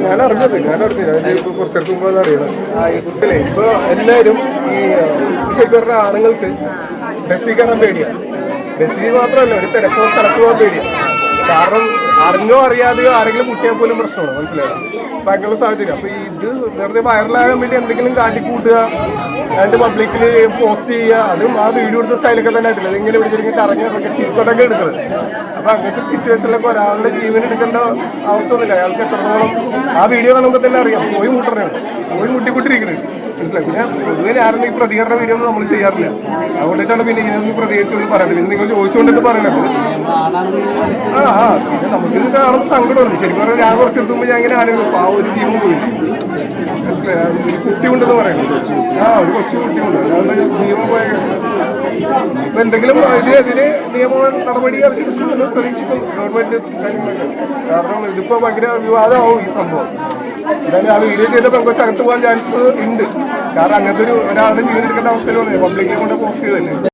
ഞാൻ അറിഞ്ഞു കുറച്ചെടുത്ത് മുമ്പ് അറിയണം കുറിച്ചല്ലേ. ഇപ്പൊ എല്ലാവരും ഈ ശരിക്കും പറഞ്ഞ ആണുങ്ങൾക്ക് ബസ്സിൽ കയറാൻ പേടിയാണ്. ബസ്സിൽ മാത്രമല്ല ഒരു സ്ഥലത്ത് പോകാൻ പേടിയാണ്. കാരണം അറിഞ്ഞോ അറിയാതെയോ ആരെങ്കിലും മുട്ടിയാൽ പോലും പ്രശ്നമാണ്. മനസ്സിലായോ? അപ്പൊ അങ്ങനെയുള്ള സാഹചര്യം. അപ്പൊ ഇത് വെറുതെ വൈറലാകാൻ വേണ്ടി എന്തെങ്കിലും കാട്ടിക്കൂട്ടുക, രണ്ട് പബ്ലിക്കിൽ പോസ്റ്റ് ചെയ്യുക, അതും ആ വീഡിയോ എടുത്ത സ്റ്റൈലൊക്കെ തന്നെ ആയിട്ടില്ല. അതിങ്ങനെ പിടിച്ചിരിക്കും കറങ്ങി ചിരിച്ചോട്ടൊക്കെ എടുക്കുന്നത്. അപ്പൊ അങ്ങനത്തെ സിറ്റുവേഷനിലൊക്കെ ഒരാളുടെ ജീവൻ എടുക്കേണ്ട അവസ്ഥ ഒന്നുമില്ല. അയാൾക്ക് എത്രത്തോളം ആ വീഡിയോ കാണുമ്പോൾ തന്നെ അറിയാം പോയി മുട്ടിക്കൊണ്ടിരിക്കുന്നത്. മനസ്സിലായി? പിന്നെ പൊതുവെ ഞാനൊന്നും ഈ പ്രതികരണ വീഡിയോ ഒന്നും നമ്മൾ ചെയ്യാറില്ല. അതുകൊണ്ടിട്ടാണ് പിന്നെ ഇങ്ങനെയൊന്നും പ്രതികരിച്ചൊന്നും പറയുന്നത്. പിന്നെ നിങ്ങൾ ചോദിച്ചുകൊണ്ടിട്ട് പറയണത്. പിന്നെ നമുക്കിത് കാണുമ്പോൾ സങ്കടമുണ്ട്. ശരിക്കും പറഞ്ഞാൽ ഞാൻ കുറച്ചെടുത്ത് മുമ്പ് ഞാൻ ഇങ്ങനെ ആലോചിക്കും, ആ ഒരു ജീവൻ പോയില്ലേ. മനസ്സിലായി? ഒരു കുട്ടിയുണ്ടെന്ന് പറയുന്നത്. ഒരു കൊച്ചു കുട്ടിയുണ്ട്. അയാളുടെ ജീവൻ പോയ ഇപ്പൊ എന്തെങ്കിലും ഇതിനെതിരെ നിയമ നടപടി എടുക്കുമെന്ന് പ്രതീക്ഷിക്കുന്നു ഗവൺമെന്റ് കാര്യങ്ങളൊക്കെ. കാരണം ഇതിപ്പോ ഭയങ്കര വിവാദമാവും ഈ സംഭവം. എന്തായാലും ആ വീഡിയോ ചെയ്ത പെങ്കൊച്ച് അകത്ത് പോകാൻ ചാൻസ് ഉണ്ട്. കാരണം അങ്ങനത്തെ ഒരാളുടെ ജീവൻ എടുക്കേണ്ട അവസ്ഥയിൽ പബ്ലിക്കിനെ കൊണ്ട് പോസ്റ്റ് ചെയ്തല്ലേ.